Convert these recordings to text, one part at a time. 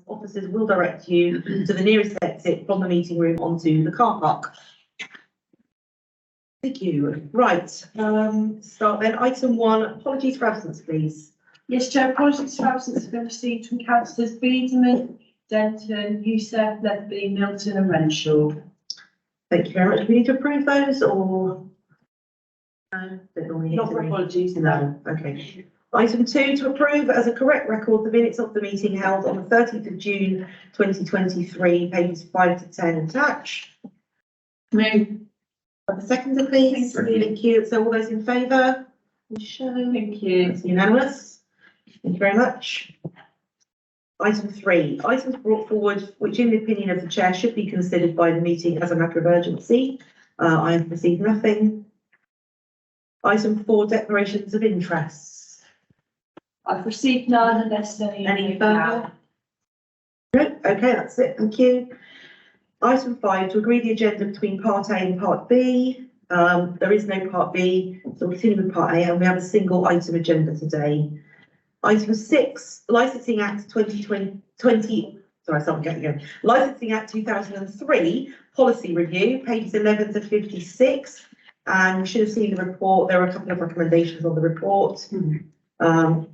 Officers will direct you to the nearest exit from the meeting room onto the car park. Thank you. Right, start then. Item 1, apologies for absence, please. Yes, Chair, apologies for absence have been received from councillors Biederman, Denton, Youssef, Ledby, Milton and Renshaw. Thank you very much. Do we need to approve those or? No, don't normally need Not to for read. apologies, No, okay. Item 2, to approve as a correct record the minutes of the meeting held on the 30th of June 2023, pages 5 to 10 attached. Move. The seconder, please. Thank you. Thank you. So all those in favour? Show. Thank you. It's unanimous. Thank you very much. Item 3, items brought forward which in the opinion of the chair should be considered by the meeting as a matter of urgency. I have received nothing. Item 4, declarations of interest. I've received none unless Any further? Good, okay, that's it, thank you. Item 5, to agree the agenda between Part A and Part B. There is no Part B, so we'll continue with Part A and we have a single item agenda today. Item 6, Licensing Act 2020, Licensing Act 2003, Policy Review, pages 11 to 56. And you should have seen the report. There are a couple of recommendations on the report. Moving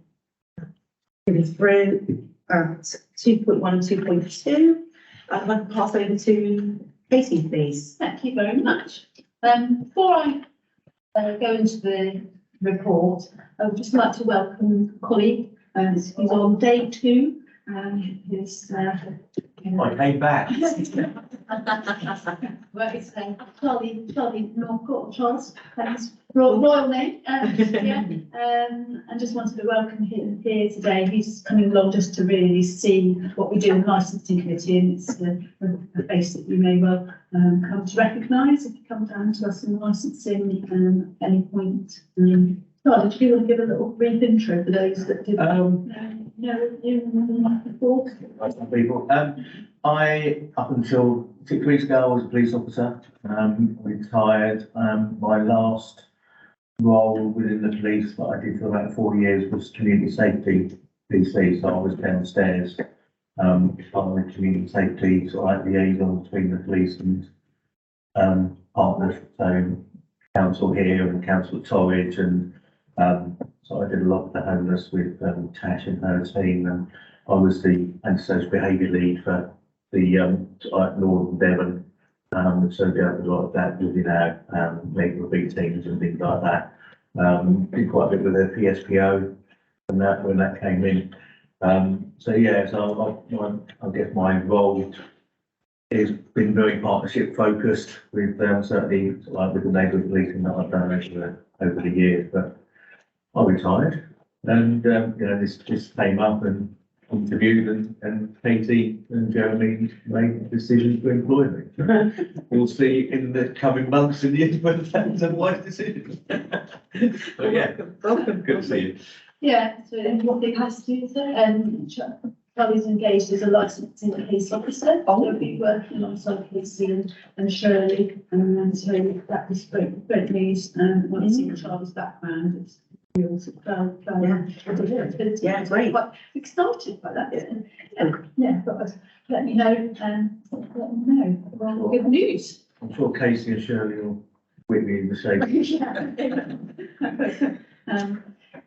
through at 2.1 and 2.2. I'd like to pass over to Katie, please. Thank you very much. Before I go into the report, I would just like to welcome a colleague who's on day 2. I came back. Well, it's Charlie Northcote, Charles, royal name. And just wanted to welcome him here today. He's coming along just to really see what we do in the licensing committee, and it's a face that you may well come to recognise if you come down to us in licensing at any point. Charlie, do you want to give a little brief intro for those that didn't know you before? People. I, up until 6 weeks ago, I was a police officer, retired. My last role within the police that I did for about 4 years was community safety PC, so I was downstairs, part of the community safety sort of liaison between the police and partners, so council here and council at Torridge, and so I did a lot of the homeless with Tash and her team, and I was the antisocial behaviour lead for the Northern Devon, so we had a lot of that within our legal big teams and things like that. Did quite a bit with the PSPO and that when that came in. So yeah, so I guess my role has been very partnership focused with certainly like with the neighbourhood policing that I've done over the years. But I retired, and you know this came up and interviewed, and Katie and Jeremy made the decision to employ me. We'll see in the coming months in the end whether that was a wise decision. But yeah, Welcome. good to see you. Yeah, so in what capacity is it? Charlie's engaged as a licensing police officer. So we'll be working alongside Casey and Shirley, and so that was great news. When you see Charlie's background, it's real Yeah, great. Quite excited by that. Yeah, but I'd let you know and let them know. Well, good news. I'm sure Casey and Shirley will whip me in the shape.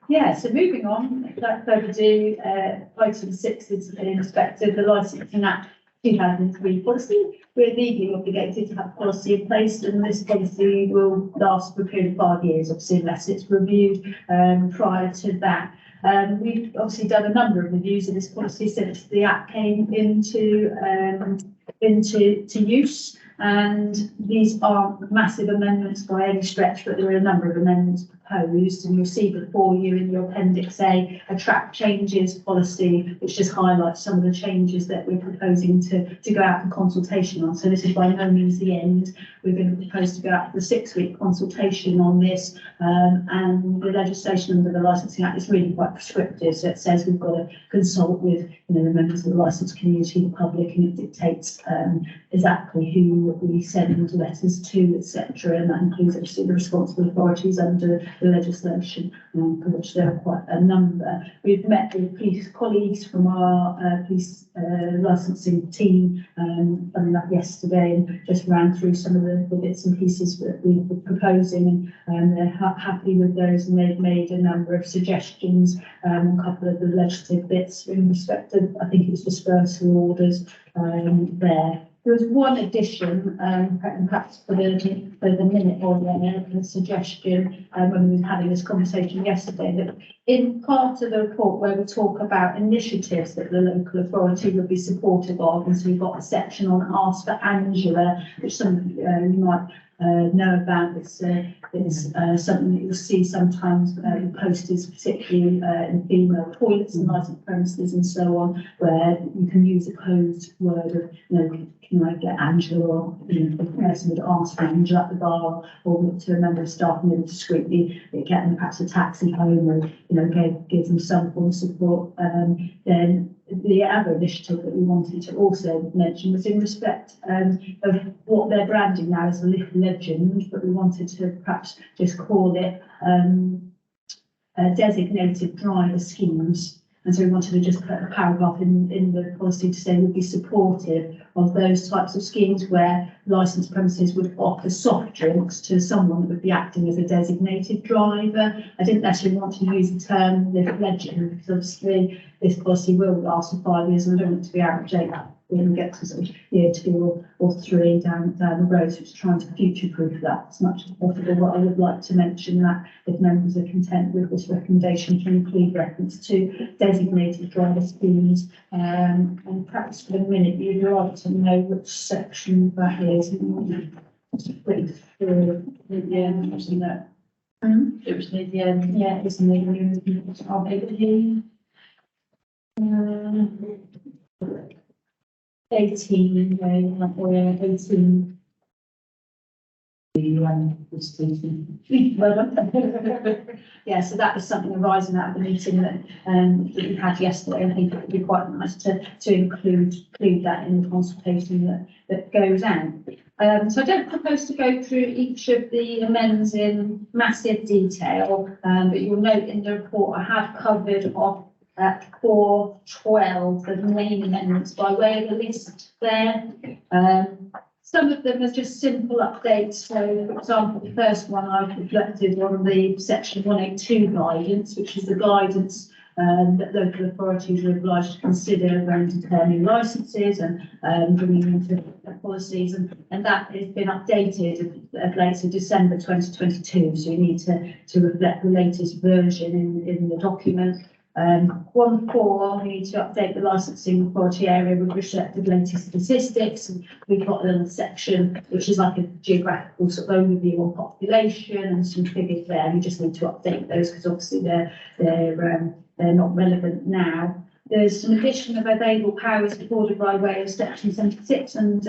Yeah, so moving on, without further ado, item 6 is in respect of the Licensing Act 2003 policy. We're legally obligated to have policy in place, and this policy will last for a period of 5 years, obviously, unless it's reviewed prior to that. We've obviously done a number of reviews of this policy since the Act came into use, and these aren't massive amendments by any stretch, but there are a number of amendments proposed, and you'll see before you in your Appendix A a track changes policy, which just highlights some of the changes that we're proposing to go out for consultation on. So this is by no means the end. We're going to propose to go out for a 6-week consultation on this, and the legislation under the Licensing Act is really quite prescriptive. So it says we've got to consult with the members of the licensed community, the public, and it dictates exactly who we send letters to, etc. And that includes obviously the responsible authorities under the legislation, for which there are quite a number. We've met with police colleagues from our police licensing team, funny enough yesterday, and just ran through some of the bits and pieces that we were proposing, and they're happy with those, and they've made a number of suggestions, a couple of the legislative bits in respect of, I think it was dispersal orders there. There was one addition, perhaps for the minute or a suggestion, when we were having this conversation yesterday, that in part of the report where we talk about initiatives that the local authority would be supportive of, and so we've got a section on Ask for Angela, which some of you might know about. It's something that you'll see sometimes posted, particularly in female toilets and licensed premises and so on, where you can use a closed word of, can I get Angela, or the person would ask for Angela at the bar, or to a member of staff, and then discreetly get them perhaps a taxi home, or give them some form of support. Then the other initiative that we wanted to also mention was in respect of what they're branding now as a Little Legend, but we wanted to perhaps just call it designated driver schemes. And so we wanted to just put a paragraph in the policy to say we'd be supportive of those types of schemes where licensed premises would offer soft drinks to someone that would be acting as a designated driver. I didn't necessarily want to use the term Little Legend, because obviously this policy will last for 5 years, and I don't want it to be out of date when we get to sort of year 2 or 3 down the road. So it's trying to future-proof that as much as possible. But I would like to mention that if members are content with this recommendation, to include reference to designated driver schemes, and perhaps for the minute you'd like to know which section that is. It was near the end. Yeah, it's near the end. I'll make it here. 18, or 18. Yeah, so that was something arising out of the meeting that we had yesterday, and I think it would be quite nice to include that in the consultation that goes out. So I don't propose to go through each of the amendments in massive detail, but you'll note in the report I have covered off at 412, the main amendments by way of a list there. Some of them are just simple updates. So, for example, the first one I've reflected on the section 182 guidance, which is the guidance that local authorities are obliged to consider when determining licences and bringing into policies, and that has been updated at later December 2022. So you need to reflect the latest version in the document. 1.4, we need to update the licensing authority area with respect to the latest statistics, and we've got a little section which is like a geographical sort of overview on population and some figures there. We just need to update those because obviously they're not relevant now. There's some addition of available powers afforded by way of section 76 and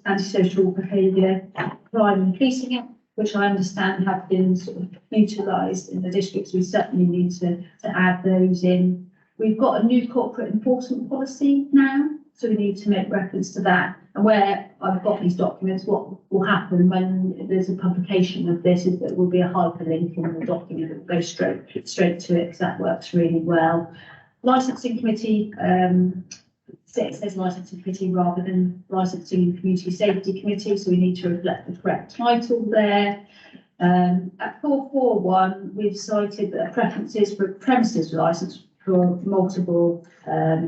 antisocial behaviour, crime and policing act, which I understand have been sort of utilised in the districts. We certainly need to add those in. We've got a new corporate enforcement policy now, so we need to make reference to that. And where I've got these documents, what will happen when there's a publication of this is that there will be a hyperlink in the document that will go straight to it, because that works really well. Licensing committee, it says licensing committee rather than licensing and community safety committee, so we need to reflect the correct title there. At 441, we've cited that preferences for premises licence for multiple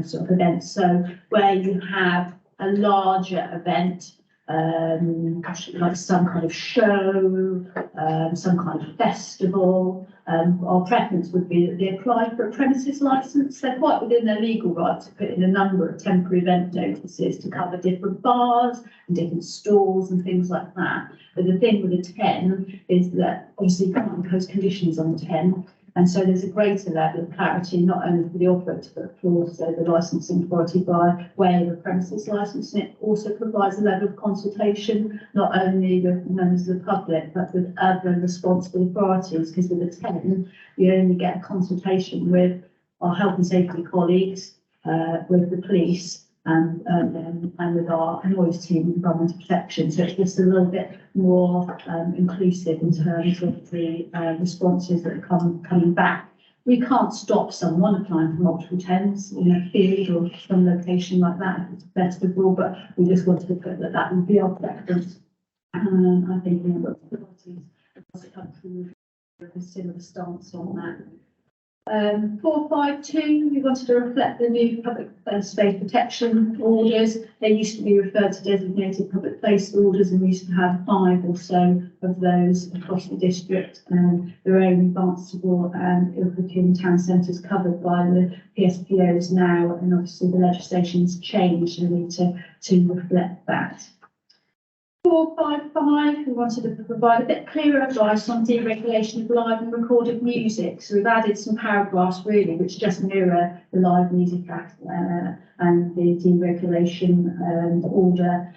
sort of events. So where you have a larger event, like some kind of show, some kind of festival, our preference would be that they apply for a premises licence. They're quite within their legal right to put in a number of temporary event notices to cover different bars and different stalls and things like that. But the thing with a 10 is that obviously you can't impose conditions on 10. And so there's a greater level of clarity, not only for the operator, but for also the licensing authority by way of the premises licence. And it also provides a level of consultation, not only with members of the public, but with other responsible authorities, because with a 10, you only get a consultation with our health and safety colleagues, with the police, and with our noise team, environmental protection. So it's just a little bit more inclusive in terms of the responses that are coming back. We can't stop someone applying for multiple tents in a field or some location like that if it's best of all, but we just wanted to put that would be our preference. I think we have lots of parties across the country with a similar stance on that. 452, we wanted to reflect the new public space protection orders. They used to be referred to designated public place orders, and we used to have 5 or so of those across the district. They're only Barnstaple and Ilfracombe town centres covered by the PSPOs now, and obviously the legislation's changed, and we need to reflect that. 455, we wanted to provide a bit clearer advice on deregulation of live and recorded music. So we've added some paragraphs really which just mirror the Live Music Act and the deregulation order.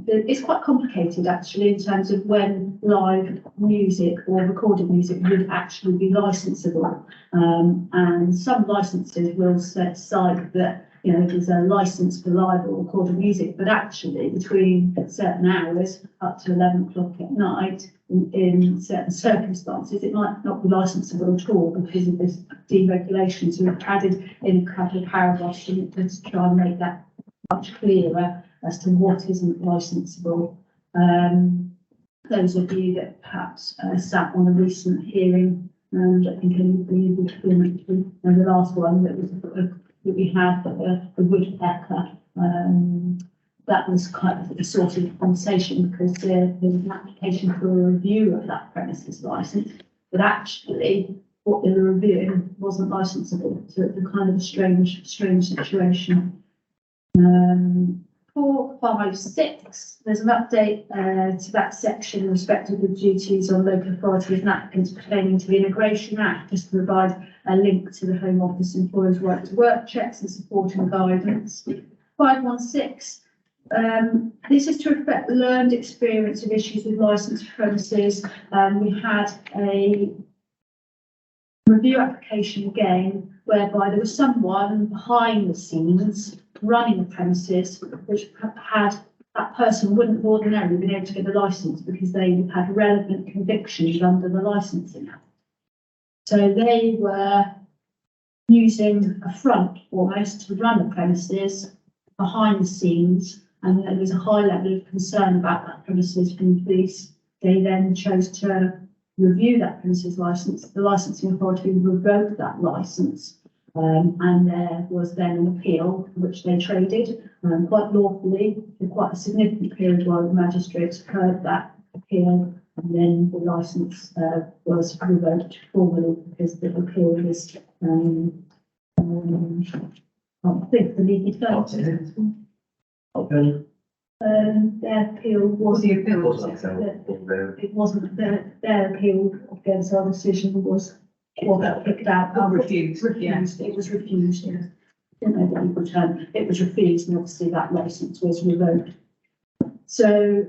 It's quite complicated actually in terms of when live music or recorded music would actually be licensable. And some licenses will cite that there's a license for live or recorded music, but actually between certain hours up to 11 o'clock at night, in certain circumstances, it might not be licensable at all because of this deregulation. So we've added in a couple of paragraphs to try and make that much clearer as to what isn't licensable. Those of you that perhaps sat on a recent hearing, and I think anybody will and the last one that we had, the woodpecker, that was kind of a sort of conversation because there was an application for a review of that premises licence, but actually what they were reviewing wasn't licensable, so it's a kind of a strange situation. 4, 5, 6, there's an update to that section in respect of the duties on local authorities and applicants pertaining to the Immigration Act, just to provide a link to the Home Office employers' right to work checks and support and guidance. 516, this is to reflect the learned experience of issues with licensed premises. We had a review application again, whereby there was someone behind the scenes running the premises, which had that person wouldn't ordinarily been able to get a licence because they had relevant convictions under the Licensing Act. So they were using a front almost to run the premises behind the scenes, and there was a high level of concern about that premises from the police. They then chose to review that premises licence. The licensing authority revoked that licence. And there was then an appeal which they traded quite lawfully for quite a significant period while the magistrates heard that appeal, and then the licence was revoked formally because the appeal was I think the legal term. Okay. Their appeal was The appeal it wasn't their appeal against our decision was picked out. refused. It was refused. Yeah. I don't know the legal term. It was refused, and obviously that licence was revoked. So,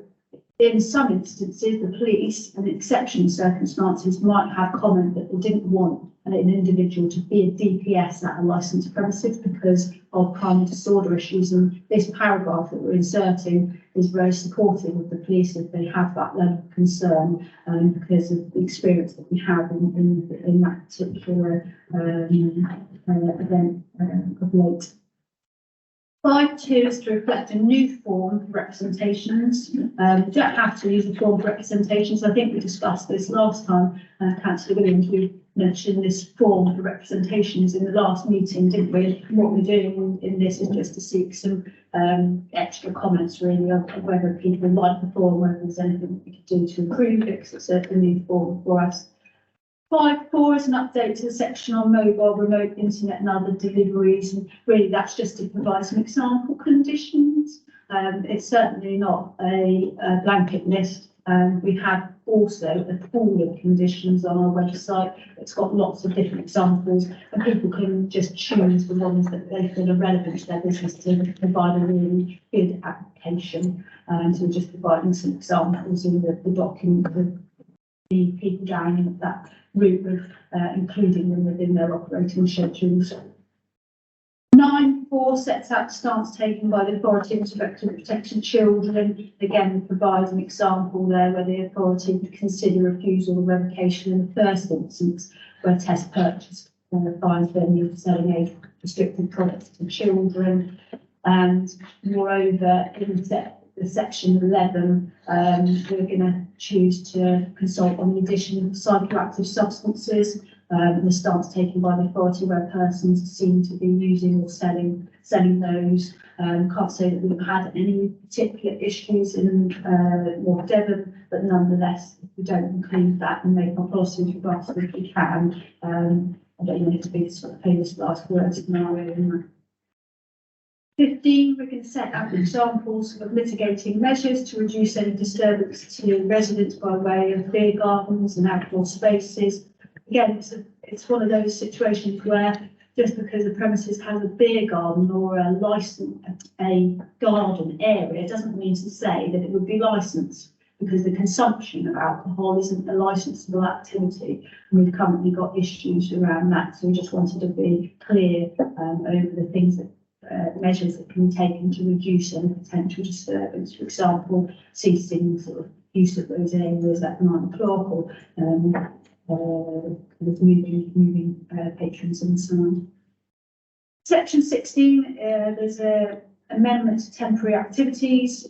in some instances, the police, in exceptional circumstances, might have comment that they didn't want an individual to be a DPS at a licensed premises because of crime and disorder issues. And this paragraph that we're inserting is very supportive of the police if they have that level of concern, because of the experience that we have in that particular event of late. 5.2 is to reflect a new form of representations. You don't have to use the form of representations. I think we discussed this last time. Councillor Williams, we mentioned this form of representations in the last meeting, didn't we? What we're doing in this is just to seek some extra comments really on whether people like the form, whether there's anything we could do to improve it, because it's a new form for us. 5.4 is an update to the section on mobile, remote internet and other deliveries, and really that's just to provide some example conditions. It's certainly not a blanket list. We have also a pool of conditions on our website. It's got lots of different examples, and people can just choose the ones that they feel are relevant to their business to provide a really good application. So we're just providing some examples in the document with the people down that route of including them within their operating schedules. 9.4 74 sets out the stance taken by the authority in respect to protecting children. Again, provides an example there where the authority would consider refusal or revocation in the first instance where test purchase finds venue for selling age restricted products to children. And moreover, in the section 11, we're going to choose to consult on the addition of psychoactive substances. The stance taken by the authority where persons seem to be using or selling those. Can't say that we've had any particular issues in North Devon, but nonetheless, if we don't include that and make our policy with regards to if we can, I don't want it to be sort of famous last word scenario. 15, we can set out examples of mitigating measures to reduce any disturbance to residents by way of beer gardens and outdoor spaces. Again, it's one of those situations where just because a premises has a beer garden or a garden area doesn't mean to say that it would be licensed, because the consumption of alcohol isn't a licensable activity. And we've currently got issues around that, so we just wanted to be clear over the things that measures that can be taken to reduce any potential disturbance. For example, ceasing sort of use of those areas at 9 o'clock, or moving patrons inside. Section 16, there's an amendment to temporary activities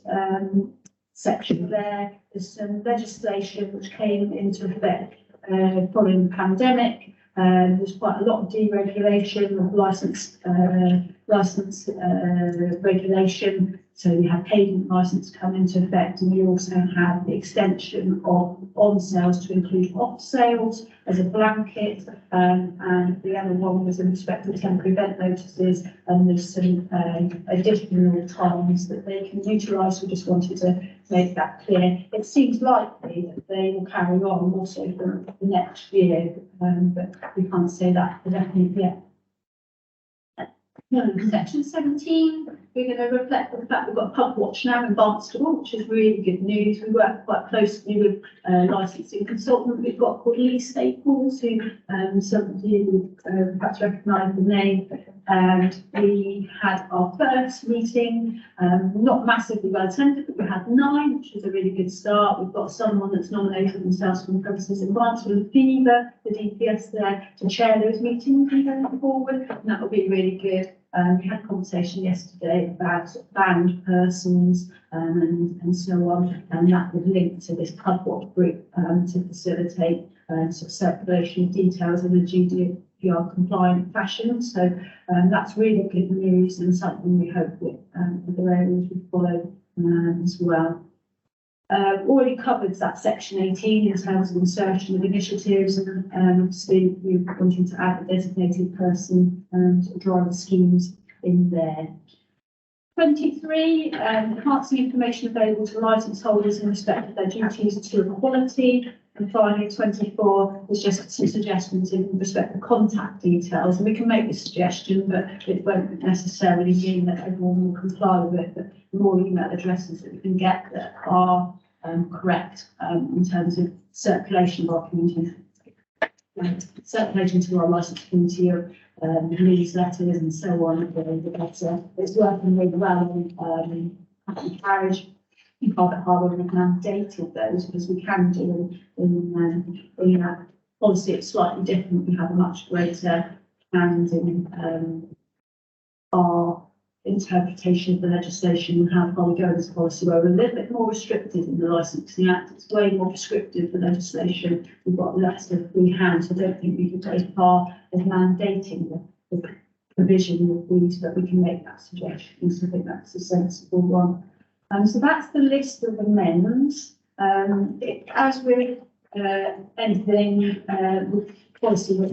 section there. There's some legislation which came into effect following the pandemic. There's quite a lot of deregulation of license regulation. So we have payment license come into effect, and we also have the extension of on sales to include off sales as a blanket. And the other one was in respect of temporary event notices, and there's some additional times that they can utilise. We just wanted to make that clear. It seems likely that they will carry on also for the next year, but we can't say that for definite yet. Section 17, we're going to reflect on the fact we've got a pub watch now in Barnstable, which is really good news. We work quite closely with a licensing consultant we've got called Lee Staples, who some of you would perhaps recognise the name. And we had our first meeting, not massively well attended, but we had 9, which was a really good start. We've got someone that's nominated themselves from the premises in Barnstable, Fever, the DPS there, to chair those meetings going forward, and that will be really good. We had a conversation yesterday about banned persons and so on, and that would link to this pub watch group to facilitate sort of circulation of details in a GDPR compliant fashion. So that's really good news, and something we hope that other areas would follow as well. Already covered that section 18 in terms of insertion of initiatives, and obviously we're wanting to add a designated person and driver schemes in there. 23, enhancing information available to licence holders in respect of their duties to equality. And finally, 24 is just some suggestions in respect of contact details. And we can make the suggestion, but it won't necessarily mean that everyone will comply with it. But the more email addresses that we can get that are correct in terms of circulation of our community, circulation to our licensed community of newsletters and so on, the better. It's working really well in carriage. In Private Harbour, we've mandated those because we can do in our policy. It's slightly different. We have a much greater hand in our interpretation of the legislation and how far we go in this policy, where we're a little bit more restricted in the Licensing Act. It's way more prescriptive, the legislation. We've got less of free hand, so I don't think we could go as far as mandating the provision of these, but we can make that suggestion. So I think that's a sensible one. So that's the list of amendments. As with anything with policy, what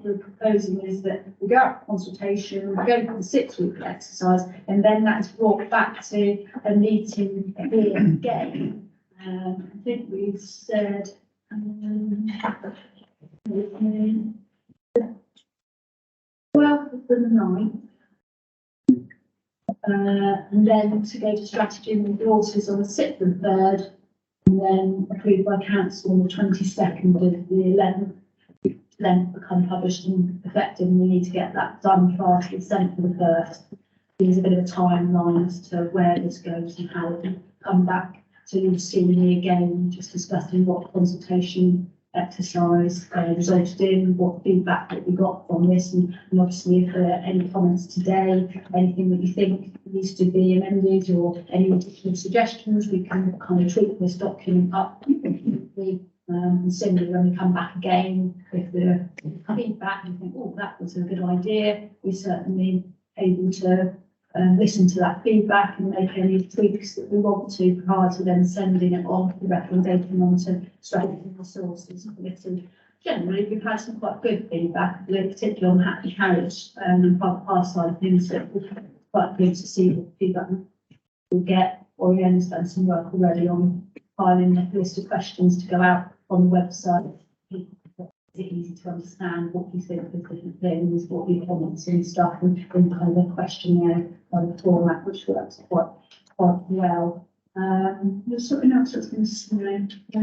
we're proposing is that we go out for consultation, we go for the 6-week exercise, and then that's brought back to a meeting here again. I think we've said 12th of the 9th. And then to go to strategy and resources on the 6th and 3rd, and then approved by council on the 22nd of the 11th, then become published and effective, and we need to get that done prior to the 7th of the 1st. there's a bit of a timeline as to where this goes and how it will come back. So you'll see me again, just discussing what consultation exercise resulted in, what feedback that we got from this, and obviously if there are any comments today, anything that you think needs to be amended or any additional suggestions, we can kind of tweak this document up. And similarly, when we come back again, if the feedback, you think, oh, that was a good idea, we're certainly able to listen to that feedback and make any tweaks that we want to prior to then sending it on, the recommendation on to strategy resources committee. Generally, we've had some quite good feedback, particularly on Hackney Carriage and our side of things. So it's quite good to see the feedback we'll get. Oriana's done some work already on filing a list of questions to go out on the website. Is it easy to understand what you think of different things, what your comments and stuff, and kind of a questionnaire format, which works quite well. There's something else that's been said. Yeah,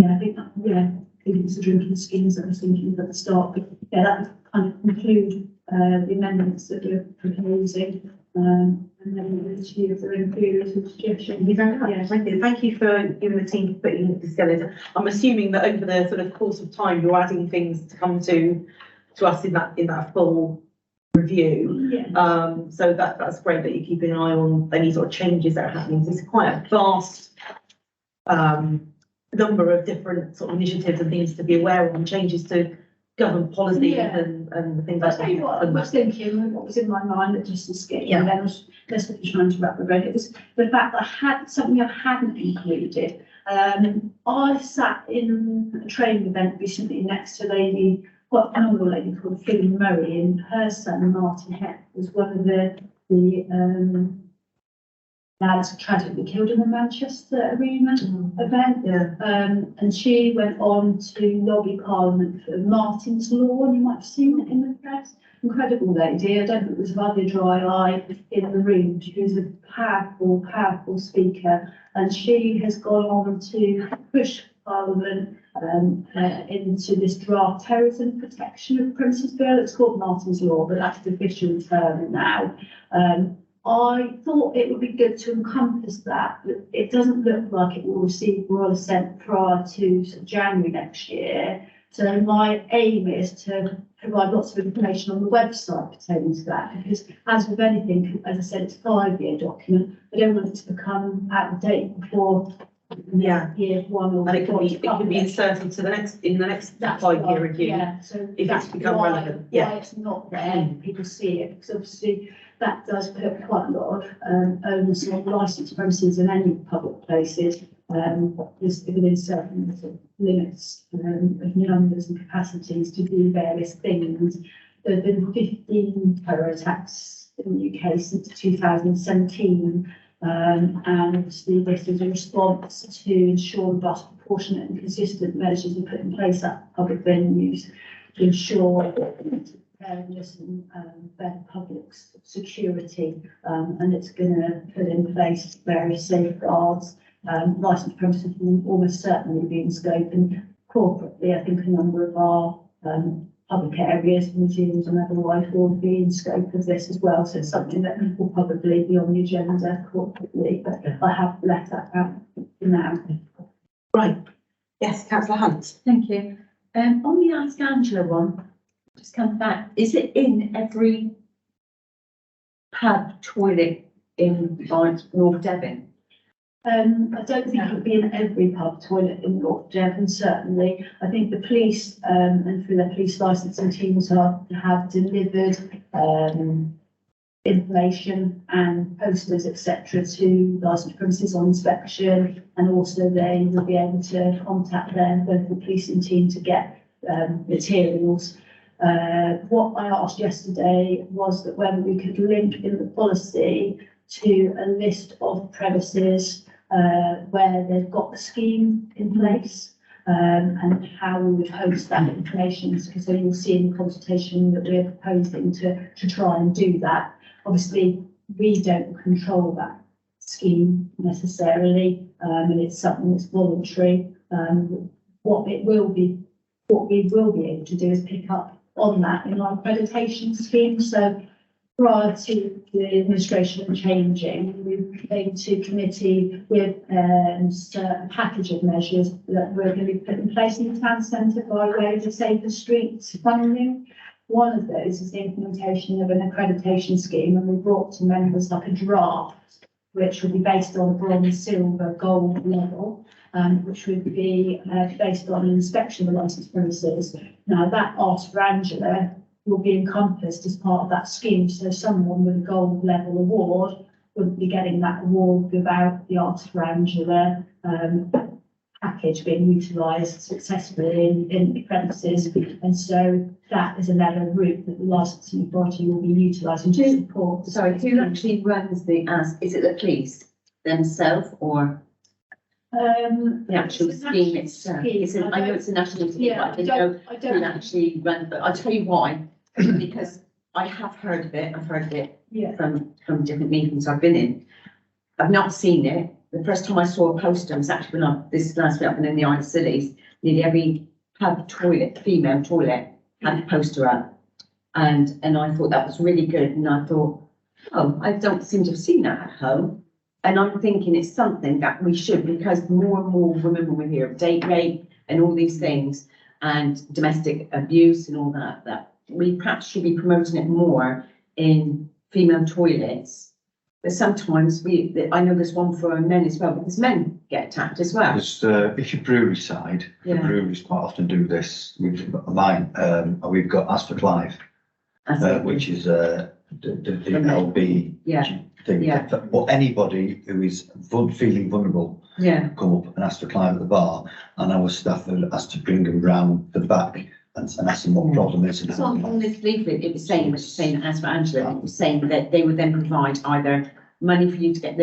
I think that, yeah, it's the drinking schemes that I was thinking at the start, but yeah, that would kind of conclude the amendments that we're proposing. And then we'll see if there are any queries or suggestions. Thank you very much. Yeah. Thank you for giving the team for putting this together. I'm assuming that over the sort of course of time, you're adding things to come to us in that full review. Yeah. So that's great that you're keeping an eye on any sort of changes that are happening. It's quite a vast number of different sort of initiatives and things to be aware of, and changes to government policy Yeah. and the things That's like really what I was thinking, what was in my mind that just escaped me, Yeah. and then I was desperately trying to wrap my brain. It was the fact that I had something I hadn't included. I sat in a training event recently next to a lady, quite a phenomenal lady called Philly Murray, and her son Martin Heck was one of the lads tragically killed in the Manchester Arena event. Yeah. And she went on to lobby Parliament for Martin's Law, and you might have seen it in the press. Incredible lady. I don't think there was hardly a dry eye in the room. She was a powerful, powerful speaker, and she has gone on to push Parliament into this draft terrorism protection of premises bill. It's called Martin's Law, but that's the official term now. I thought it would be good to encompass that, but it doesn't look like it will receive royal assent prior to sort of January next year. So my aim is to provide lots of information on the website pertaining to that, because as with anything, as I said, it's a 5-year document. I don't want it to become out of date before year one or. And it could be inserted to the next 5-year review. Yeah, so if that's it's become why- relevant, yeah. Why it's not there, people see it, because obviously that does put quite a lot of onus on licensed premises in any public places. Is within certain sort of limits of numbers and capacities to do various things. There have been 15 terror attacks in the UK since 2017. And obviously this is a response to ensure that proportionate and consistent measures are put in place at public venues to ensure fairness and better public security. And it's going to put in place various safeguards. Licensed premises will almost certainly be in scope, and corporately, I think a number of our public areas, museums and otherwise will be in scope of this as well. So it's something that will probably be on the agenda corporately, but I have left that out for now. Right. Yes, Councillor Hunt. Thank you. On the Ask Angela one, just come back, is it in every pub toilet in like North Devon? I don't think it would be in every pub toilet in North Devon, certainly. I think the police and through their police licensing teams have delivered information and posters, etc., to licensed premises on inspection, and also they will be able to contact their local policing team to get materials. What I asked yesterday was that whether we could link in the policy to a list of premises where they've got the scheme in place, and how we would host that information, because you'll see in the consultation that we're proposing to try and do that. Obviously, we don't control that scheme necessarily, and it's something that's voluntary. What we will be able to do is pick up on that in our accreditation scheme. So prior to the administration changing, we came to committee with a package of measures that were going to be put in place in the town centre by way of the Safer Streets funding. One of those is the implementation of an accreditation scheme, and we brought to members like a draft, which would be based on bronze, silver, gold level, which would be based on an inspection of the licensed premises. Now that Ask for Angela will be encompassed as part of that scheme. So someone with a gold level award wouldn't be getting that award without the Ask for Angela package being utilised successfully in the premises. And so that is another route that the licensing authority will be utilising to support. Sorry, who actually runs the is it the police themselves or the actual it's a scheme national itself? scheme. I know it's a national scheme, but I didn't know I who don't, actually runs, but I'll tell you why. Because I have heard of it, I've heard of it yeah, from different meetings I've been in. I've not seen it. The first time I saw a poster was actually when this last week I've been in the Isle of Scillies. Nearly every pub toilet, female toilet, had a poster up. And I thought that was really good. And I thought, oh, I don't seem to have seen that at home. And I'm thinking it's something that we should, because more and more women will hear of date rape and all these things and domestic abuse and all that, that we perhaps should be promoting it more in female toilets. But sometimes I know there's one for men as well, because men get attacked as well. There's, if you're brewery side, the Yeah. breweries quite often do this. We've got Ask for Clive, which is the LB Yeah, thing. Yeah. Or anybody who is feeling vulnerable, yeah, come up and ask for Clive at the bar, and our staff are asked to bring them round the back and ask them what problem is. so on this leaflet, it was saying as for Angela, it was saying that they would then provide either money for you to get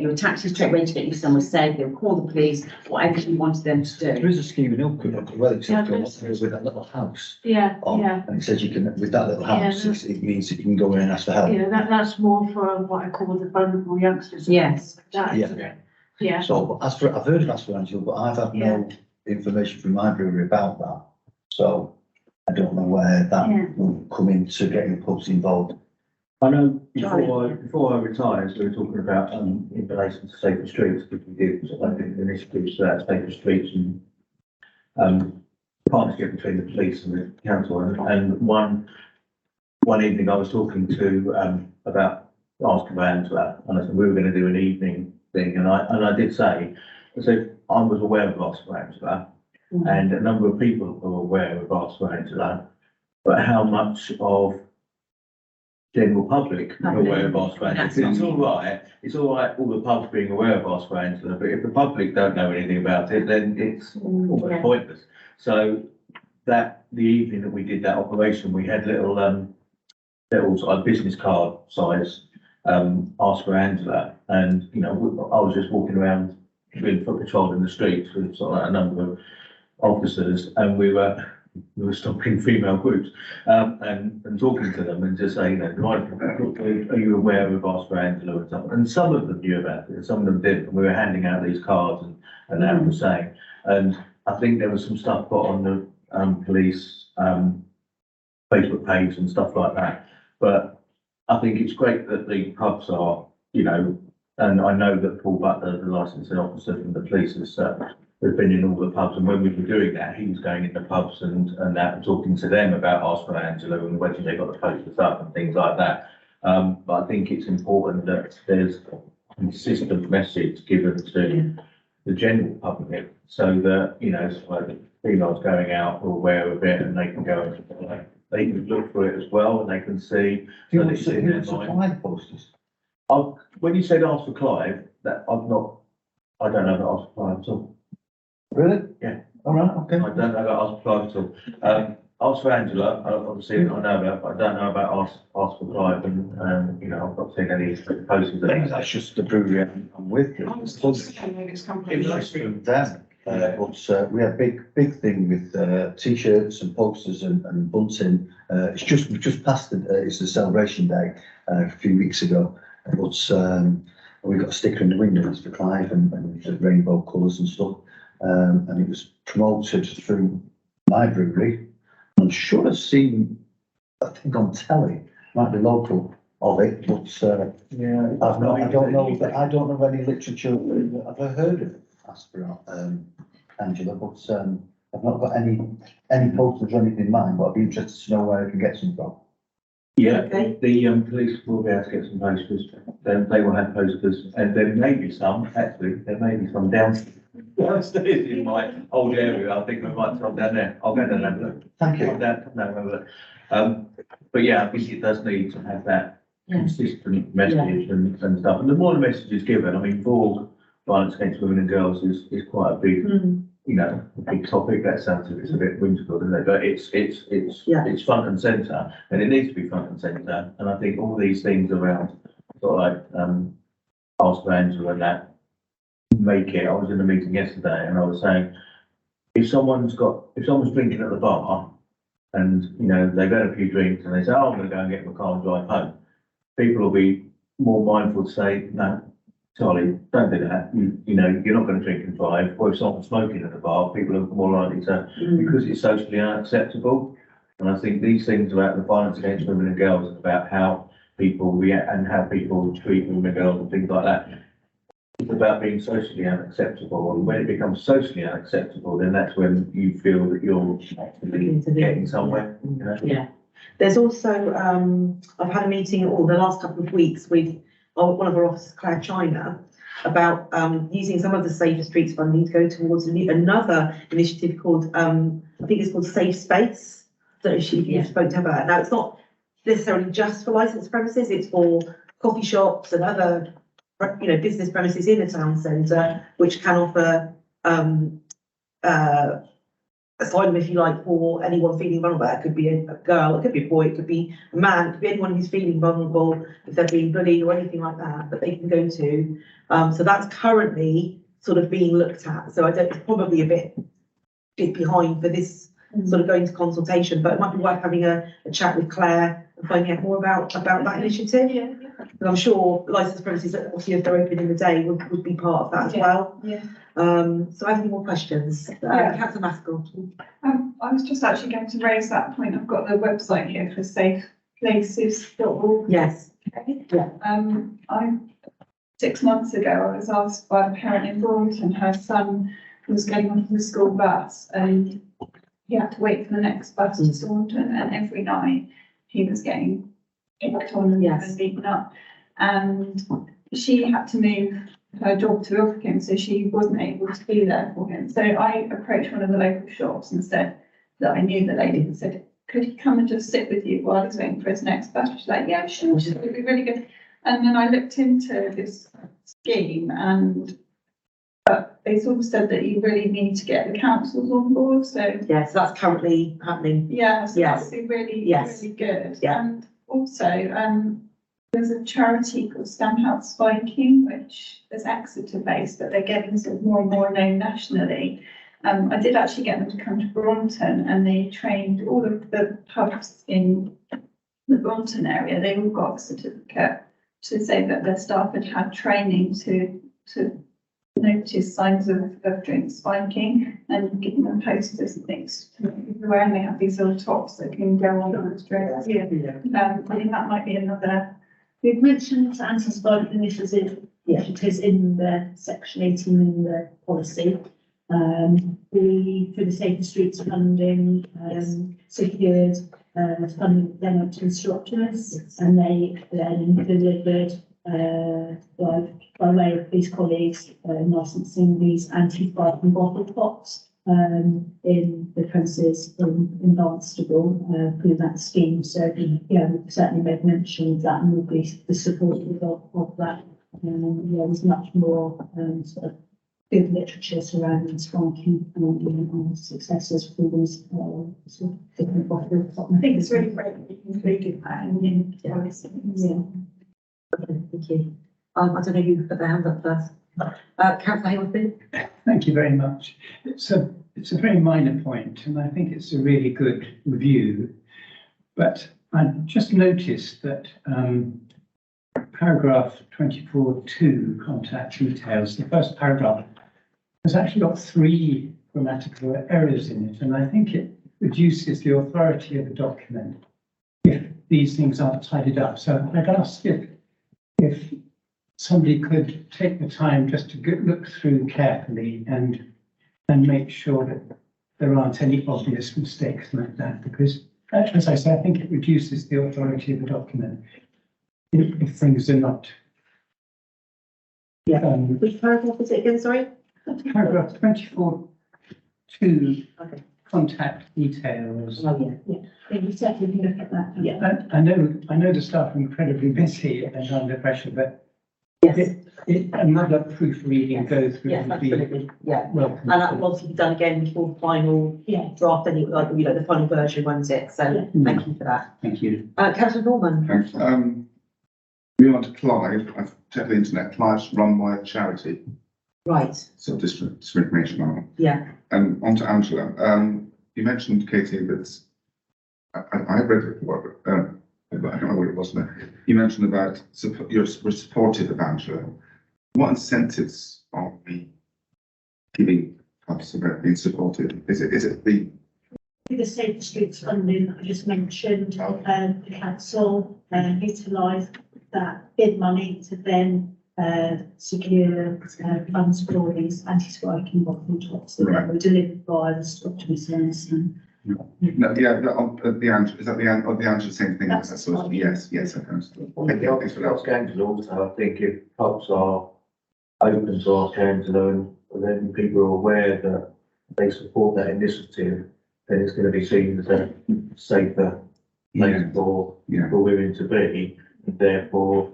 you a taxi straight away to get you somewhere safe, they'll call the police, whatever you wanted them to There do. is a scheme in Ilford, well, it's Yeah, with that little house yeah, on, yeah. and it says you can, with that little Yeah, house, it means that you can go in and ask for help. Yeah, that's more for what I call the vulnerable youngsters. Yes. That, Yeah. yeah. So I've heard of Ask for Angela, but I've had no information from my brewery about that. So I don't know where Yeah. that will come into getting the pubs involved. I know before I retired, we were talking about, in relation to Safer Streets, because we did sort of initiatives about Safer Streets and, partnership between the police and the council. And one evening I was talking to, about Ask for Angela, and I said we were going to do an evening thing, and I did say, I said I was aware of Ask for Angela, and a number of people are aware of Ask for Angela, but how much of general public are aware of Ask for Angela? It's all right, all the pubs being aware of Ask for Angela, but if the public don't know anything about it, then it's almost pointless. So the evening that we did that operation, we had little sort of business card size, Ask for Angela, and, you know, I was just walking around doing foot patrol in the streets with sort of a number of officers, and we were stopping female groups, and talking to them and just saying, you know, are you aware of Ask for Angela and stuff? And some of them knew about it, some of them didn't. We were handing out these cards and that was saying, and I think there was some stuff put on the police Facebook page and stuff like that. But I think it's great that the pubs are, you know, and I know that Paul Butler, the licensing officer from the police, has been in all the pubs, and when we were doing that, he was going in the pubs and that, and talking to them about Ask for Angela and whether they got the posters up and things like that. But I think it's important that there's a consistent message given to the general public, so that, you know, like females going out are aware of it, and they can go and they can look for it as well, and they can see. Do you that want it's in their to mind. supply the posters? When you said Ask for Clive, I don't know about Ask for Clive at all. Really? Yeah. All right, okay. I don't know about Ask for Clive at all. Ask for Angela, obviously I know about, but I don't know about Ask for Clive, and, you know, I've not seen any posters. I think that's just the brewery I'm with. I was just saying it's company. It was from them. But we had big thing with t-shirts and posters and bunting. We've just passed it's a celebration day a few weeks ago. But we got a sticker in the windows for Clive and the rainbow colours and stuff. And it was promoted through my brewery. I'm sure I've seen, I think on telly, might be local of it, but I don't know of any literature. I've heard of Aspirant, Angela, but I've not got any posters or anything in mind, but I'd be interested to know where I can get some from. Yeah, Okay. the police will be able to get some posters, they will have posters, and there may be some downstairs in my old area, I think we might come down there, I'll go down and have a look. Thank you. Come down and have a look. But yeah, I think it does need to have that consistent message and stuff, and the more the message is given, I mean, for violence against women and girls is quite a big, a big topic. That sounds it's a bit whimsical, doesn't it? But it's front and centre, and it needs to be front and centre. And I think all these things around sort of like Ask for Angela and that make it. I was in a meeting yesterday, and I was saying if someone's drinking at the bar, and they've had a few drinks, and they say, "Oh, I'm going to go and get my car and drive home," people will be more mindful to say, "No, Charlie, don't do that. You're not going to drink and drive." Or if someone's smoking at the bar, people are more likely to, because it's socially unacceptable. And I think these things about the violence against women and girls, and about how people react and how people treat women and girls and things like that, it's about being socially unacceptable. And when it becomes socially unacceptable, then that's when you feel that you're actually getting somewhere. Yeah. There's also, I've had a meeting the last couple of weeks with one of our officers, Claire China, about using some of the Safer Streets funding to go towards another initiative called, I think it's called Safe Space. I don't know if you spoke to her about it. Now, it's not necessarily just for licensed premises, it's for coffee shops and other, business premises in a town centre, which can offer asylum, if you like, for anyone feeling vulnerable. It could be a girl, it could be a boy, it could be a man, it could be anyone who's feeling vulnerable, if they're being bullied or anything like that they can go to. So that's currently sort of being looked at. So it's probably a bit behind for this sort of going to consultation, but it might be worth having a chat with Claire and finding out more about that initiative. Yeah. And I'm sure licensed premises, obviously, if they're open in the day, would be part of that as well. Yeah. So I have any more questions? Councillor Maskell. I was just actually going to raise that point. I've got the website here for safeplaces.org. Yes. I 6 months ago, I was asked by a parent in Braunton, her son was getting onto the school bus and he had to wait for the next bus to Staunton, and every night he was getting picked on and beaten up. And she had to move her job to Ilfracombe, so she wasn't able to be there for him. So I approached one of the local shops and said that I knew the lady and said, could he come and just sit with you while he's waiting for his next bus? She's like, yeah, sure, it would be really good. And then I looked into this scheme, but they sort of said that you really need to get the councils on board. So yes, that's currently happening. Yeah, so that would be really good. Yeah. And also, there's a charity called Stand Out Spiking, which is Exeter based, but they're getting sort of more and more known nationally. I did actually get them to come to Braunton, and they trained all of the pubs in the Braunton area. They all got a certificate to say that their staff had had training to notice signs of drink spiking, and giving them posters and things to make people aware, and they have these little tops that can go on the drinks. I think that might be another. We've mentioned anti-spiking initiatives in the section 18 in the policy. We, through the Safer Streets funding, secured funding then up to instructors, and they then delivered by way of these colleagues licensing these anti-spiking bottle pots in the premises in Barnstable through that scheme. So we've certainly made mention of that, and we'll be supportive of that. There's much more sort of good literature surrounding spiking and successes for these sort of different bottles. I think it's really great that you included that in policy. Okay, thank you. I don't know who put their hand up first. Councillor Hayward. Thank you very much. It's a very minor point, and I think it's a really good review. But I just noticed that paragraph 24(2), contact details, the first paragraph has actually got 3 grammatical errors in it, and I think it reduces the authority of the document if these things aren't tidied up. So I'd ask if somebody could take the time just to look through carefully and make sure that there aren't any obvious mistakes like that, because as I say, I think it reduces the authority of the document if things are not. Yeah. Which paragraph is it again, sorry? Paragraph 24(2), Okay. contact details. Oh, yeah. I think we certainly can look at that. Yeah. I know the staff are incredibly busy and under pressure, but Yes, another proofreading go through yes, would be absolutely, yeah. welcome. And that will obviously be done again before the final Yeah. draft, any, like, you know, the final version, won't it? So, Yeah. thank you for that. Thank you. Councillor Norman? Thanks. Moving on to Clyde, I've checked the internet, Clyde's run by a charity, Right, so just for information on it. yeah, And on to Angela, you mentioned, Katie, that I read it, but I don't know what it was now. You mentioned about you're supportive of Angela. What incentives are we giving us about being supportive? Is it the The Safer Streets funding that I just mentioned, the council utilised that bid money to then secure funds for all these anti-striking bottom tops that Right. were delivered by the structural service. no, yeah, the Angela, is that the Angela same thing? That's That's sort of, fine. yes, I understand. Thank you, thanks for Ask that. Angela also, I think if pubs are open to ask Angela and then people are aware that they support that initiative, then it's going to be seen as a safer place for women to be, and therefore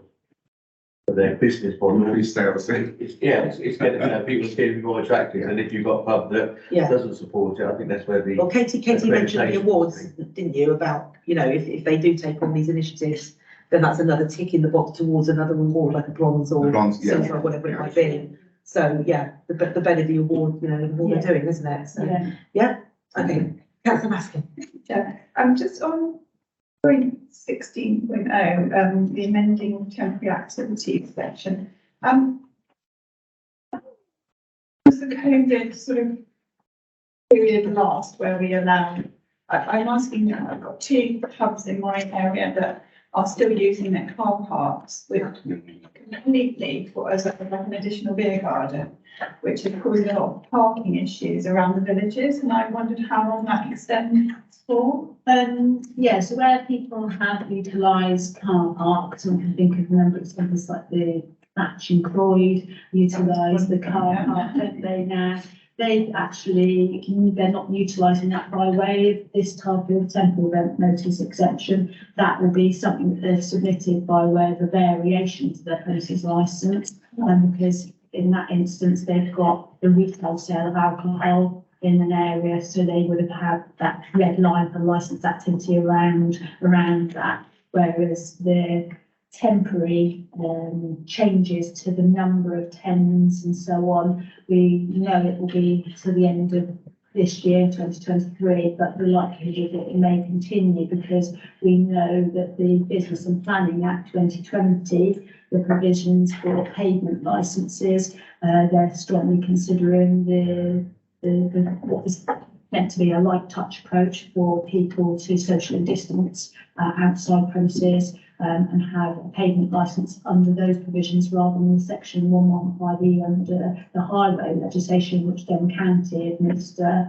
for their business model. Increase sales. It's getting, people are getting more attractive, and if you've got a pub that yeah. doesn't support it, I think that's where the. Well, Katie mentioned the accreditation awards, thing. didn't you, about, you know, if they do take on these initiatives, then that's another tick in the box towards another award, like a bronze or Bronze, yeah. silver, or whatever it might be. So, yeah, the better the award, you know, the more they're doing, isn't it? So, Yeah. okay. Councillor Maskin? Just on point 16.0, the amending temporary activities section. Was the COVID sort of period last where we allow, I'm asking now, I've got 2 pubs in my area that are still using their car parks with completely as an additional beer garden, which is causing a lot of parking issues around the villages, and I wondered how long that extends for. Yeah, so where people have utilised car parks, and I can think of a number of examples like the Thatch in Croyd utilise the car park, don't they now? They've actually, they're not utilising that by way of this type of temporary event notice exception. That will be something that they've submitted by way of a variation to their premises licence, because in that instance, they've got the retail sale of alcohol in an area, so they would have had that red line for licensed activity around that, whereas the temporary changes to the number of tens and so on, we know it will be to the end of this year, 2023, but the likelihood is that it may continue because we know that the Business and Planning Act 2020, the provisions for pavement licences, they're strongly considering the what is meant to be a light touch approach for people to socially distance outside premises and have a pavement licence under those provisions rather than section 115E under the highway legislation, which Devon County administer.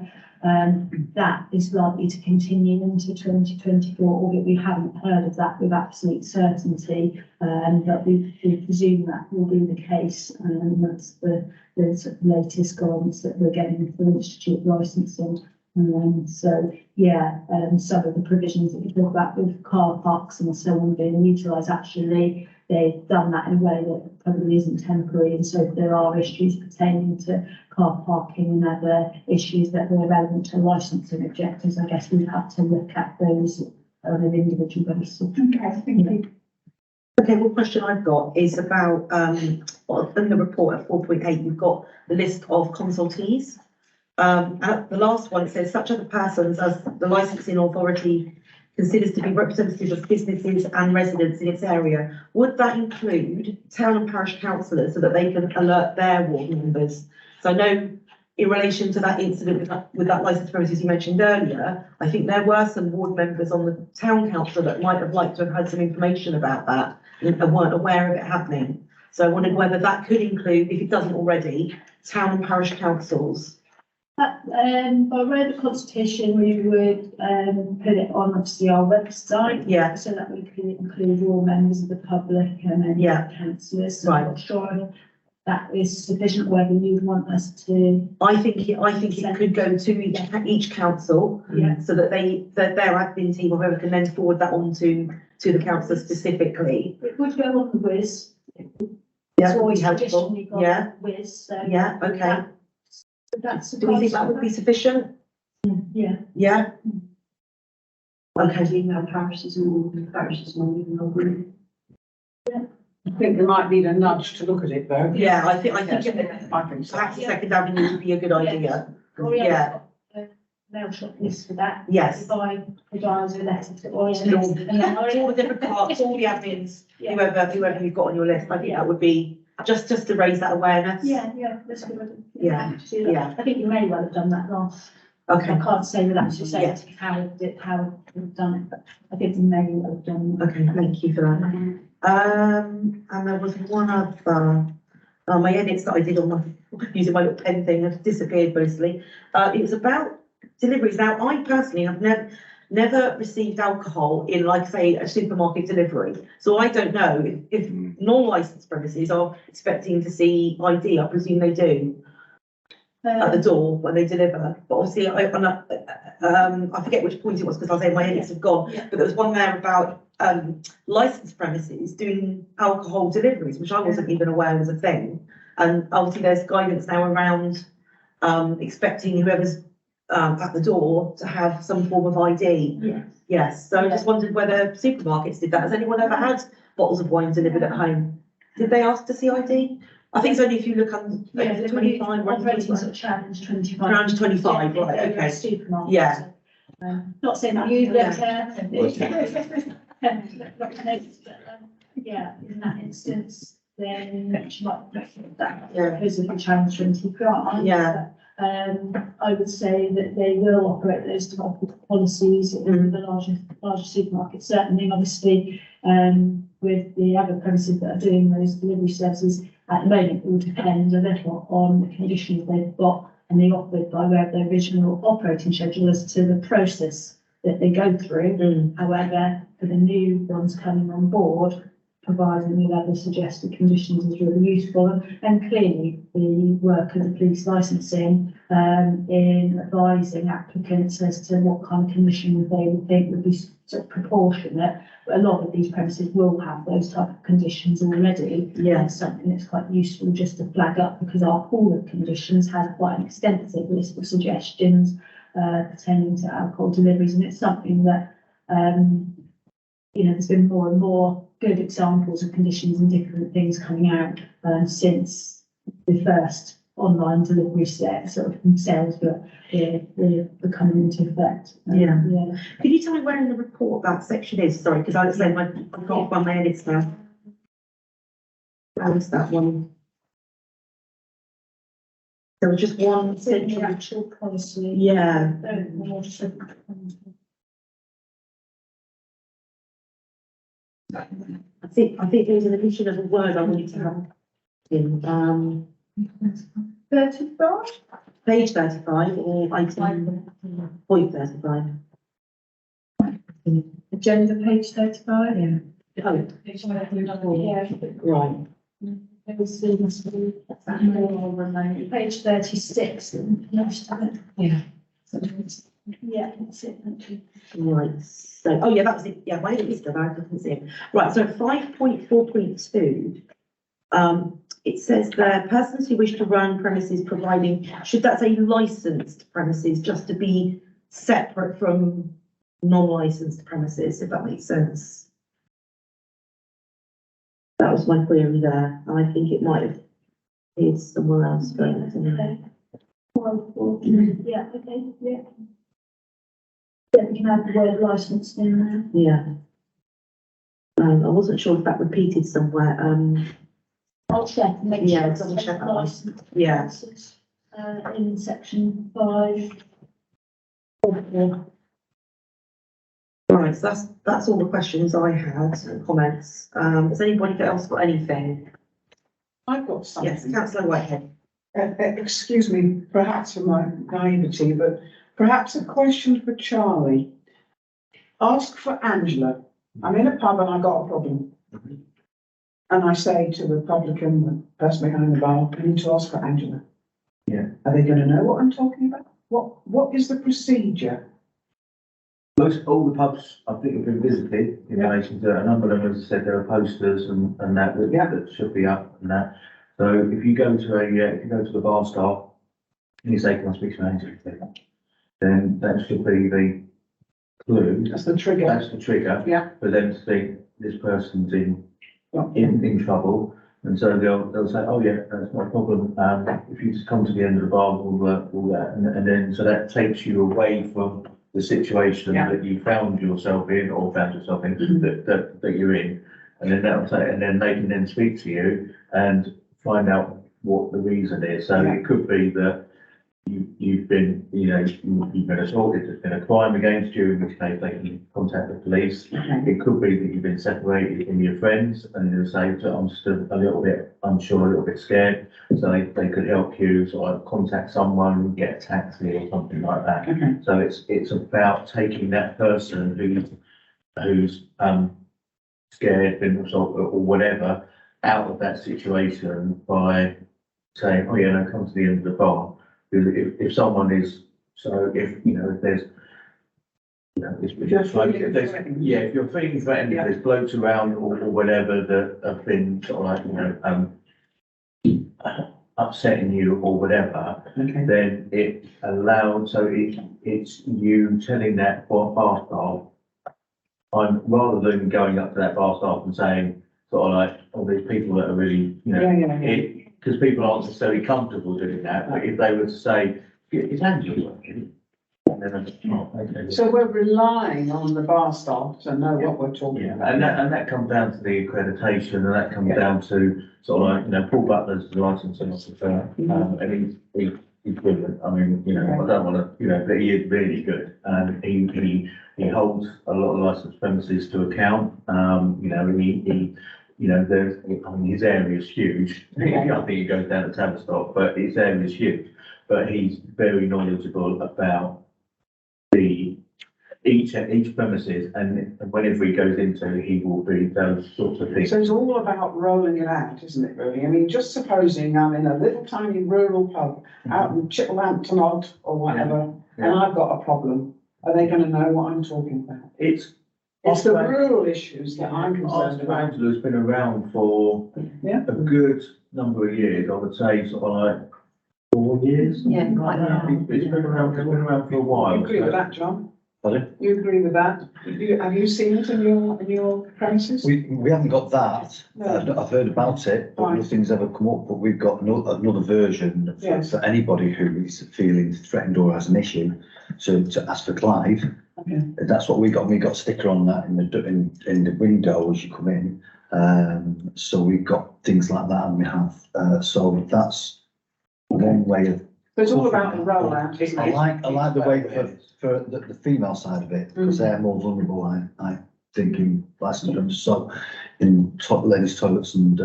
That is likely to continue into 2024, albeit we haven't heard of that with absolute certainty, but we presume that will be the case, and that's the sort of latest guidance that we're getting for institute licensing. So yeah, some of the provisions that you talk about with car parks and so on being utilised, actually they've done that in a way that probably isn't temporary, and so if there are issues pertaining to car parking and other issues that are relevant to licensing objectives, I guess we'd have to look at those on an individual basis. Okay, thank you. Okay, one question I've got is about, on in the report at 4.8, you've got the list of consultees. At the last one, it says such other persons as the licensing authority considers to be representatives of businesses and residents in its area. Would that include town and parish councillors so that they can alert their ward members? So I know in relation to that incident with that licensed premises you mentioned earlier, I think there were some ward members on the town council that might have liked to have had some information about that and weren't aware of it happening. So I wondered whether that could include, if it doesn't already, town and parish councils. By way of the consultation, we would put it on obviously our website. Yeah. So that we can include all members of the public and then Yeah. councillors. So Right. I'm not sure if that is sufficient, whether you want us to. I think it could go to each council. Yeah. So that that their admin team or whoever can then forward that on to the council specifically. It would go on the whiz. Yeah, It's always helpful. traditionally gone Yeah. on the whiz, so. Yeah, okay. That's. Do we think that would be sufficient? Yeah. Yeah? Okay. Email parishes and parishes and even over. I think they might need a nudge to look at it though. Yeah, I think I think so. perhaps the second avenue would be a good idea. Or Yeah. Mail shop list for that. Yes. If I advise a letter to all. And all the different parts, all the admins, Yeah. whoever you've got on your list, I think that would be, just to raise that awareness. Yeah, that's good. Yeah, Do that. yeah. I think you may well have done that last. Okay, I can't say with actually Yeah. saying how we've done it, but I think you may well have done that. okay, thank you for that. And there was one other, my edits that I did on my, using my little pen thing have disappeared mostly. It was about deliveries. Now, I personally have never received alcohol in, like, say, a supermarket delivery. So I don't know if non-licensed premises are expecting to see ID. I presume they do at the door when they deliver. But obviously, I forget which point it was because I say my edits have gone. Yeah. But there was one there about licensed premises doing alcohol deliveries, which I wasn't even aware was a thing. And obviously, there's guidance now around expecting whoever's at the door to have some form of ID. Yes. Yes, so I just wondered whether supermarkets did that. Has anyone ever had bottles of wine delivered at home? Did they ask to see ID? I think it's only if you look on Yeah, the 25, operating sort of challenge 25. around 25, right, Yeah, okay. Supermarket. Yeah. Not saying that you, yeah, in that instance, then she might reference that. Yeah. Because of the challenge 25. Yeah. I would say that they will operate those type of policies in the larger supermarkets, certainly, obviously, with the other premises that are doing those delivery services. At the moment, it will depend a little on the conditions they've got and they operate by way of their original operating schedule as to the process that they go through. However, for the new ones coming on board, providing with other suggested conditions is really useful. And clearly, the work of the police licensing in advising applicants as to what kind of conditions they would think would be sort of proportionate. But a lot of these premises will have those type of conditions already. Yeah. It's something that's quite useful just to flag up because our pool of conditions has quite an extensive list of suggestions pertaining to alcohol deliveries, and it's something that there's been more and more good examples of conditions and different things coming out since the first online delivery sales were coming into effect. Yeah. Could you tell me where in the report that section is? Sorry, because I was saying I can't find my edits now. Where was that one? There was just one It's in the section. actual policy. Yeah. I think there was an omission of a word I wanted to have in, 35? page 35 or item point 35. Agenda page 35. Yeah. Oh, Yeah. right. It was in page 36. Most of it. Yeah. Yeah, that's it. Thank you. Right, so, oh yeah, that was it, yeah, my name is there, I couldn't see it. Right, so 5.4.2, it says there, persons who wish to run premises providing, should that say licensed premises, just to be separate from non-licensed premises, if that makes sense? was my query there, and I think it might have appeared somewhere else, but I don't know. Yeah, okay, yeah. Yeah, we can add the word licensed in there. Yeah. I wasn't sure if that repeated somewhere, I'll check and make sure. Yeah, it's double check that one. licensed. yeah. In section 5. Right, so that's all the questions I had and comments. Has anybody else got anything? I've got something. Yes, councillor Whitehead. Excuse me, perhaps for my naivety, but perhaps a question for Charlie. Ask for Angela. I'm in a pub and I got a problem. And I say to the publican, the person behind the bar, I need to ask for Angela. Yeah. Are they gonna know what I'm talking about? What is the procedure? Most, all the pubs, I think, have been visited in Yeah. relation to, a number of them, as I said, there are posters and that, Yeah. that should be up and that. So if you go to if you go to the bar staff and you say, can I speak to Angela, then that should be the clue. That's the trigger. That's the trigger. Yeah. For them to think this person's in Yeah. trouble. And so they'll say, oh yeah, that's no problem. If you just come to the end of the bar, we'll all that. And then, so that takes you away from the situation Yeah. that you found yourself in or found yourself in, Mhm. that you're in. And then that'll say, and then they can then speak to you and find out what the reason is. So Yeah. it could be that you've been, you've been assaulted, there's been a crime against you, in which case they can contact the police. Okay. It could be that you've been separated from your friends and you'll say, so I'm just a little bit unsure, a little bit scared. So they could help you sort of contact someone, get a taxi or something like that. Okay. So it's about taking that person who's scared, been assaulted or whatever, out of that situation by saying, oh yeah, no, come to the end of the bar. Because if someone is, so if there's, if you're feeling threatened, if there's blokes around or whatever that have been sort of like, upsetting you or whatever, Okay. then it allows, so it's you telling that bar staff, rather than going up to that bar staff and saying, sort of like, oh, these people that are really, Yeah. because people aren't necessarily comfortable doing that, but if they were to say, is Angela working? And then, oh, okay. So we're relying on the bar staff to know what we're talking Yeah, about. and that comes down to the accreditation, and that comes Yeah. down to sort of like, Paul Butler's the licensing officer, and he's brilliant. I mean, I don't want to, but he is really good, and he holds a lot of licensed premises to account. His area is huge. I think he goes down to Tavistock, but his area is huge. But he's very knowledgeable about each premises, and whenever he goes into, he will be those sorts of things. So it's all about rolling it out, isn't it, really? I mean, just supposing I'm in a little tiny rural pub out in Chittlehampton Odd or whatever, and I've got a problem. Are they gonna know what I'm talking about? It's the rural issues that I'm concerned about. Angela's been around for Yeah. a good number of years, I would say sort of like 4 years. Yeah, right. It's been around for a while. You agree with that, John? Pardon? You agree with that? Have you seen it in your premises? We haven't got that. No. I've heard about it, but Right. nothing's ever come up. But we've got another version Yes. for anybody who is feeling threatened or has an issue to ask for Clive. Okay. That's what we got. We got a sticker on that in the window as you come in. So we've got things like that, and we have. So that's one way of. So it's all about the rollout, isn't I it? like the way for the female side of it, because they're more vulnerable, I think, in licensed premises. So in ladies' toilets and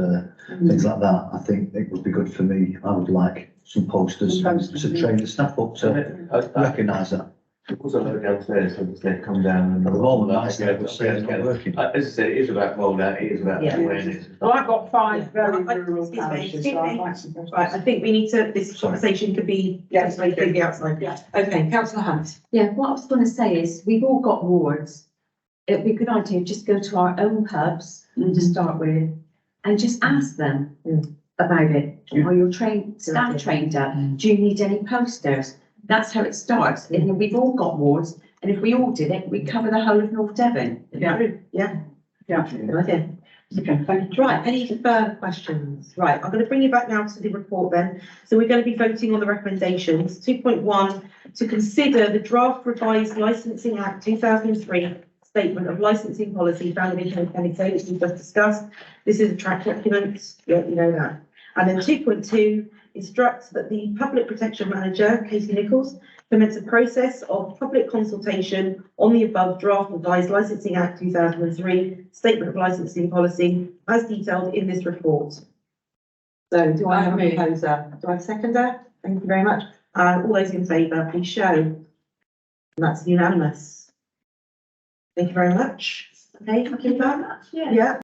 things like that, I think it would be good for me. I would like some posters to train the staff up to recognise that. Because I go downstairs, so they come down and. At the moment, I say it's not working. As I said, it is about rollout, it is about awareness. Well, I've got 5 very Right, rural excuse me, parishes, excuse so I'd me. like some posters. Right, I think we need to, this conversation could be, Yes. completely outside. Yeah. Okay, councillor Hunt. Yeah, what I was gonna say is, we've all got wards. It'd be a good idea, just go to our own pubs to start with, and just ask them about it. Are your staff trained up? Do you need any posters? That's how it starts, and then we've all got wards, and if we all did it, we'd cover the whole of North Devon. Yeah. Yeah. Okay. Okay, thank you. Right, any further questions? Right, I'm going to bring you back now to the report then. So we're going to be voting on the recommendations. 2.1, to consider the draft revised Licensing Act 2003 statement of licensing policy found in Appendix A, which we just discussed. This is a track document, yeah, you know that. And then 2.2, instructs that the Public Protection Manager, Katie Nichols, commence a process of public consultation on the above draft revised Licensing Act 2003 statement of licensing policy as detailed in this report. So do I have a proposer? Do I have a seconder? Thank you very much. All those in favour, please show. And that's unanimous. Thank you very much. Okay, thank you very much. Yeah. Yeah.